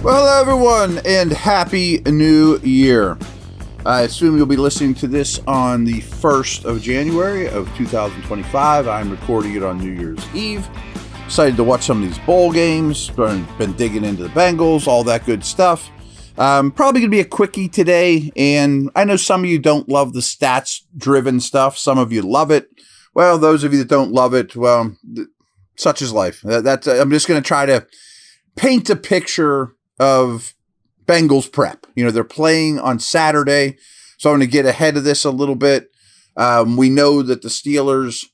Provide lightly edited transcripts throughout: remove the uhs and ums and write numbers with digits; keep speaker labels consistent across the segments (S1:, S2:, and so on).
S1: Well, hello, everyone, and Happy New Year. I assume you'll be listening to this on the 1st of January of 2025. I'm recording it on New Year's Eve. Excited to watch some of these bowl games. Been digging into the Bengals, all that good stuff. Probably going to be a quickie today, and I know some of you don't love the stats-driven stuff. Some of you love it. Well, those of you that don't love it, well, such is life. I'm just going to try to paint a picture of Bengals prep. You know, they're playing on Saturday, so I'm going to get ahead of this a little bit. We know that the Steelers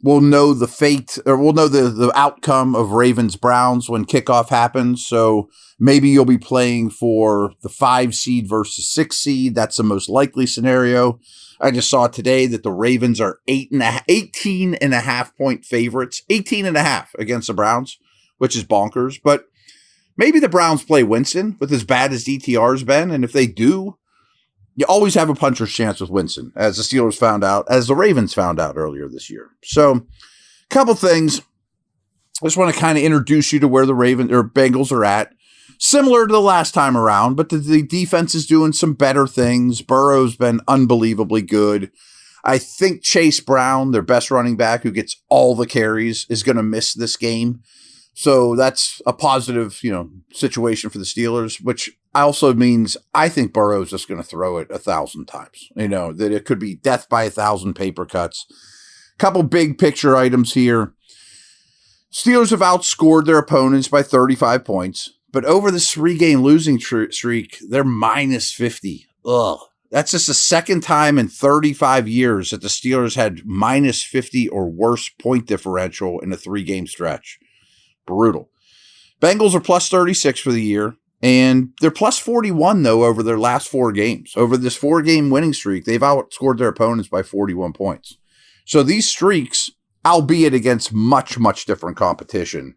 S1: will know the fate, or we'll know the outcome of Ravens-Browns when kickoff happens, so maybe you'll be playing for the 5 seed versus 6 seed. That's the most likely scenario. I just saw today that the Ravens are 18.5 point favorites, 18.5 against the Browns, which is bonkers, but maybe the Browns play Winston with as bad as DTR's been, and if they do, you always have a puncher's chance with Winston, as the Steelers found out, as the Ravens found out earlier this year. So, a couple things. I just want to kind of introduce you to where the Bengals are at. Similar to the last time around, but the defense is doing some better things. Burrow's been unbelievably good. I think Chase Brown, their best running back, who gets all the carries, is going to miss this game. So that's a positive, situation for the Steelers, which also means I think Burrow's just going to throw it 1,000 times. That it could be death by 1,000 paper cuts. Couple big picture items here. Steelers have outscored their opponents by 35 points, but over this 3-game losing streak, they're minus 50. Ugh. That's just the second time in 35 years that the Steelers had minus 50 or worse point differential in a 3-game stretch. Brutal. Bengals are plus 36 for the year, and they're plus 41, though, over their last 4 games. Over this 4-game winning streak, they've outscored their opponents by 41 points. So these streaks, albeit against much, much different competition,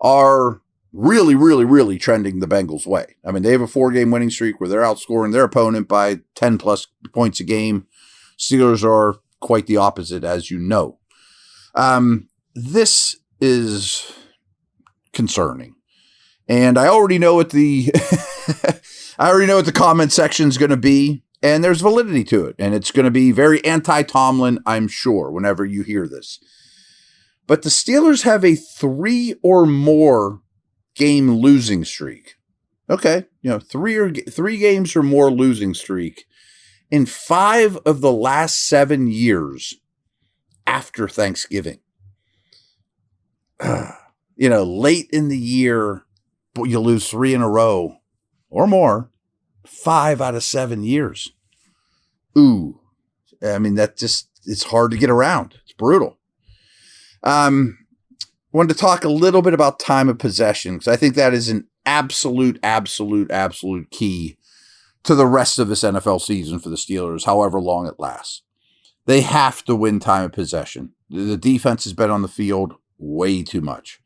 S1: are really, really, really trending the Bengals' way. I mean, they have a 4-game winning streak where they're outscoring their opponent by 10-plus points a game. Steelers are quite the opposite, as you know. This is concerning. And I already know what the comment section is going to be, and there's validity to it. And it's going to be very anti-Tomlin, I'm sure, whenever you hear this. But the Steelers have a 3 or more game losing streak. Okay, 3 games or more losing streak in 5 of the last 7 years after Thanksgiving. Late in the year, but you lose 3 in a row or more, 5 out of 7 years. Ooh, I mean, it's hard to get around. It's brutal. Wanted to talk a little bit about time of possession, because I think that is an absolute key to the rest of this NFL season for the Steelers, however long it lasts. They have to win time of possession. The defense has been on the field way too much.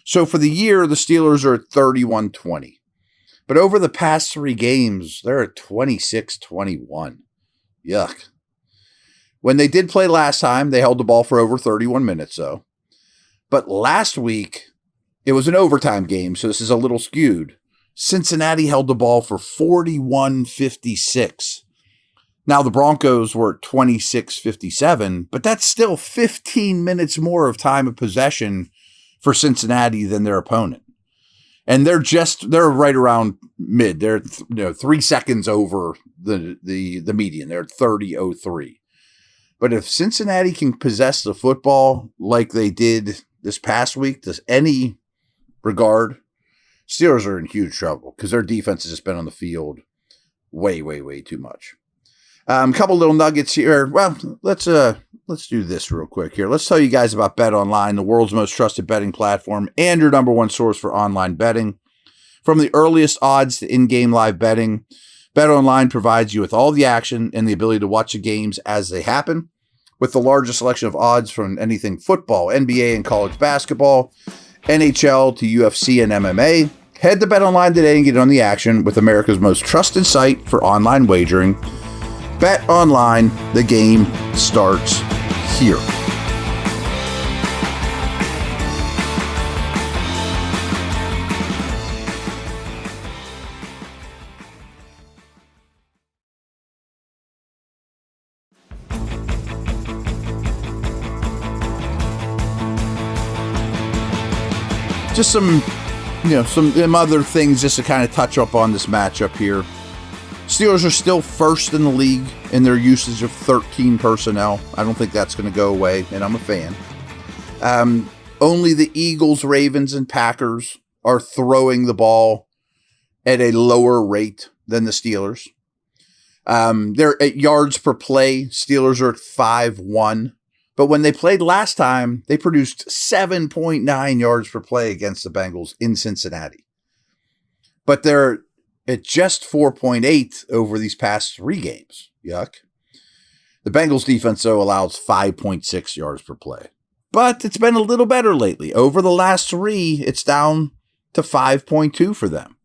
S1: So for the year, the Steelers are at 31-20. But over the past 3 games, they're at 26-21. Yuck. When they did play last time, they held the ball for over 31 minutes, though. But last week, it was an overtime game, so this is a little skewed. Cincinnati held the ball for 41-56. Now, the Broncos were at 26-57, but that's still 15 minutes more of time of possession for Cincinnati than their opponent. And they're right around mid. They're 3 seconds over the median. They're at 30-03. But if Cincinnati can possess the football like they did this past week, to any regard, Steelers are in huge trouble because their defense has just been on the field way, way, way too much. A couple little nuggets here. Well, let's do this real quick here. Let's tell you guys about Bet Online, the world's most trusted betting platform and your number one source for online betting. From the earliest odds to in-game live betting, Bet Online provides you with all the action and the ability to watch the games as they happen. With the largest selection of odds from anything football, NBA, and college basketball, NHL to UFC and MMA, head to Bet Online today and get on the action with America's most trusted site for online wagering. Bet Online, the game starts here. just some other things just to kind of touch up on this matchup here. Steelers are still first in the league in their usage of 13 personnel. I don't think that's going to go away, and I'm a fan. Only the Eagles, Ravens, and Packers are throwing the ball at a lower rate than the Steelers. They're at yards per play. Steelers are at 5.1. But when they played last time, they produced 7.9 yards per play against the Bengals in Cincinnati. But they're at just 4.8 over these past 3 games. Yuck. The Bengals defense, though, allows 5.6 yards per play. But it's been a little better lately. Over the last 3, it's down to 5.2 for them.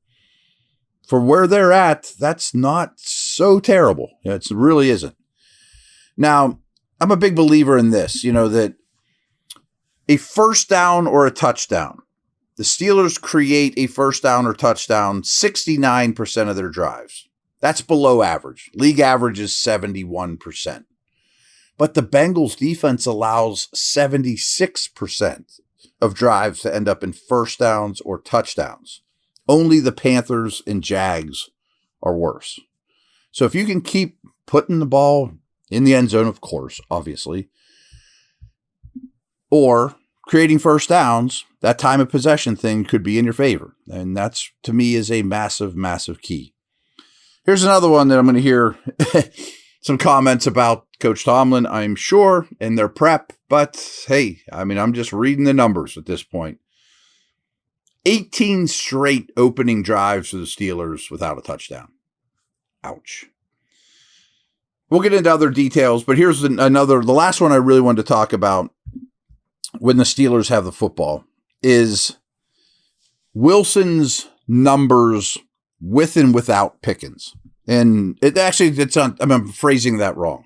S1: For where they're at, that's not so terrible. It really isn't. Now, I'm a big believer in this, that a first down or a touchdown, the Steelers create a first down or touchdown 69% of their drives. That's below average. League average is 71%. But the Bengals defense allows 76% of drives to end up in first downs or touchdowns. Only the Panthers and Jags are worse. So if you can keep putting the ball in the end zone, of course, obviously, or creating first downs, that time of possession thing could be in your favor. And that's, to me, is a massive, massive key. Here's another one that I'm going to hear some comments about Coach Tomlin, I'm sure, and their prep. But, hey, I'm just reading the numbers at this point. 18 straight opening drives for the Steelers without a touchdown. Ouch. We'll get into other details, but here's the last one I really wanted to talk about when the Steelers have the football is Wilson's numbers with and without Pickens. And I'm phrasing that wrong.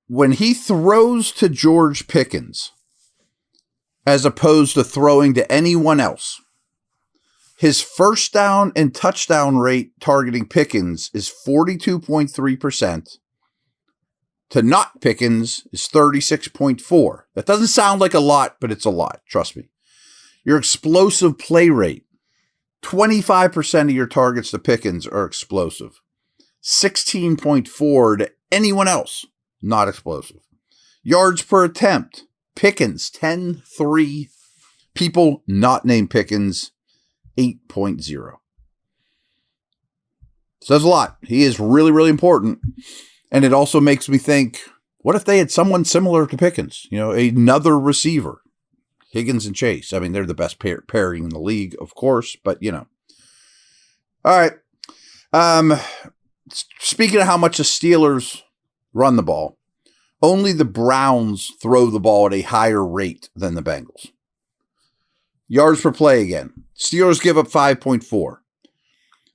S1: When he throws to George Pickens, as opposed to throwing to anyone else, his first down and touchdown rate targeting Pickens is 42.3%. To not Pickens is 36.4%. That doesn't sound like a lot, but it's a lot. Trust me. Your explosive play rate, 25% of your targets to Pickens are explosive. 16.4% to anyone else, not explosive. Yards per attempt, Pickens, 10.3. People not named Pickens, 8.0. So that's a lot. He is really, really important. And it also makes me think, what if they had someone similar to Pickens? Another receiver. Higgins and Chase. They're the best pairing in the league, of course, but All right. Speaking of how much the Steelers run the ball, only the Browns throw the ball at a higher rate than the Bengals. Yards per play again. Steelers give up 5.4.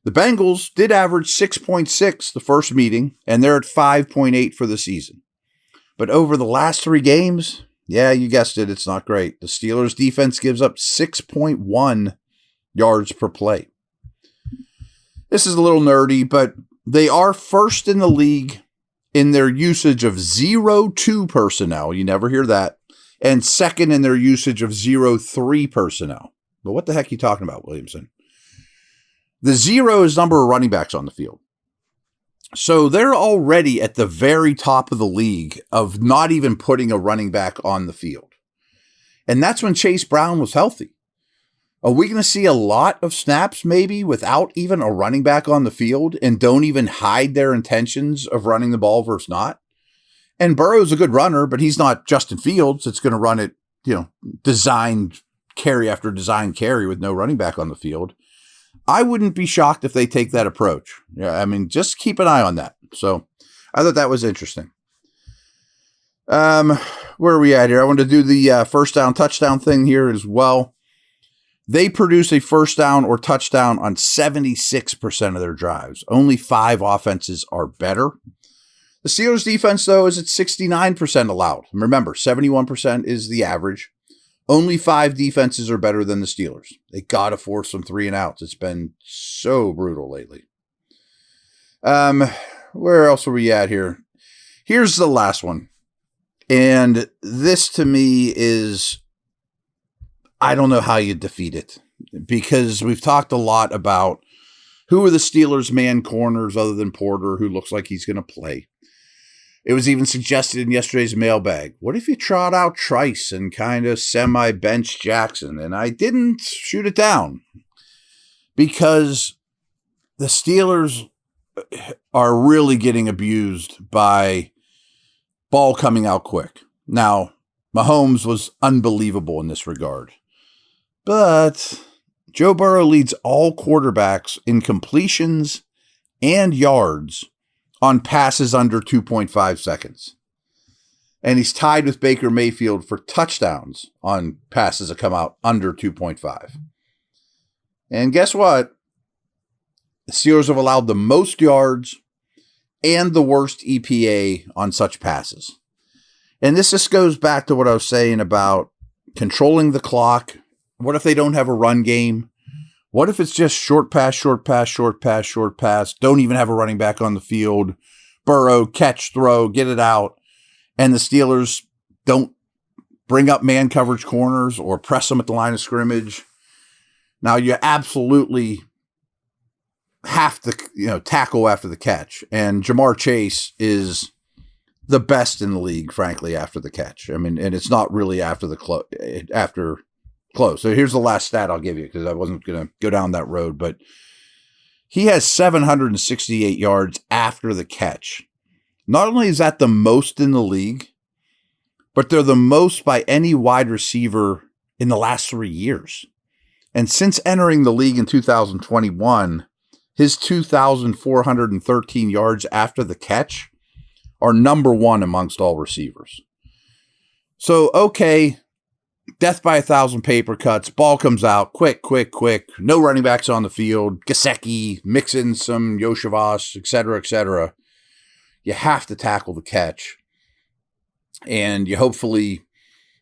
S1: The Bengals did average 6.6 the first meeting, and they're at 5.8 for the season. But over the last 3 games, yeah, you guessed it, it's not great. The Steelers defense gives up 6.1 yards per play. This is a little nerdy, but they are first in the league in their usage of 0-2 personnel. You never hear that. And second in their usage of 0-3 personnel. But what the heck are you talking about, Williamson? The 0 is number of running backs on the field. So they're already at the very top of the league of not even putting a running back on the field. And that's when Chase Brown was healthy. Are we going to see a lot of snaps maybe without even a running back on the field and don't even hide their intentions of running the ball versus not? And Burrow's a good runner, but he's not Justin Fields. It's going to run it, designed carry after designed carry with no running back on the field. I wouldn't be shocked if they take that approach. Yeah, just keep an eye on that. So I thought that was interesting. Where are we at here? I want to do the first down touchdown thing here as well. They produce a first down or touchdown on 76% of their drives. Only 5 offenses are better. The Steelers defense, though, is at 69% allowed. And remember, 71% is the average. Only 5 defenses are better than the Steelers. They got to force some 3 and outs. It's been so brutal lately. Where else are we at here? Here's the last one. And this to me is I don't know how you defeat it, because we've talked a lot about who are the Steelers' man corners other than Porter, who looks like he's going to play. It was even suggested in yesterday's mailbag, what if you trot out Trice and kind of semi-bench Jackson? And I didn't shoot it down, because the Steelers are really getting abused by ball coming out quick. Now, Mahomes was unbelievable in this regard, but Joe Burrow leads all quarterbacks in completions and yards on passes under 2.5 seconds. And he's tied with Baker Mayfield for touchdowns on passes that come out under 2.5. And guess what? The Steelers have allowed the most yards and the worst EPA on such passes. And this just goes back to what I was saying about controlling the clock. What if they don't have a run game? What if it's just short pass, short pass, short pass, short pass? Don't even have a running back on the field. Burrow, catch, throw, get it out. And the Steelers don't bring up man coverage corners or press them at the line of scrimmage. Now, you absolutely have to, tackle after the catch. And Jamar Chase is the best in the league, frankly, after the catch. I mean, and it's not really after close. So here's the last stat I'll give you, because I wasn't going to go down that road, but he has 768 yards after the catch. Not only is that the most in the league, but they're the most by any wide receiver in the last 3 years. And since entering the league in 2021, his 2,413 yards after the catch are number one amongst all receivers. So, okay, death by 1,000 paper cuts, ball comes out, quick, no running backs on the field, Gesicki, mix in some Yoshivas, et cetera. You have to tackle the catch. And you hopefully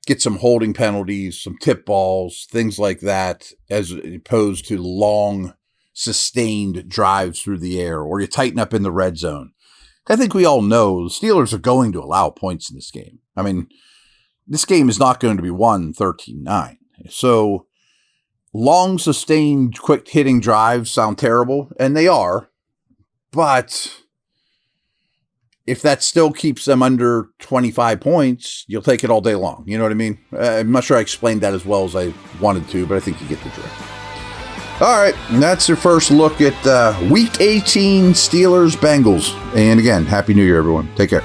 S1: get some holding penalties, some tip balls, things like that, as opposed to long, sustained drives through the air, or you tighten up in the red zone. I think we all know the Steelers are going to allow points in this game. I mean, this game is not going to be won 13-9. So long, sustained, quick-hitting drives sound terrible, and they are. But if that still keeps them under 25 points, you'll take it all day long. You know what I mean? I'm not sure I explained that as well as I wanted to, but I think you get the drift. All right, and that's your first look at Week 18 Steelers-Bengals. And again, Happy New Year, everyone. Take care.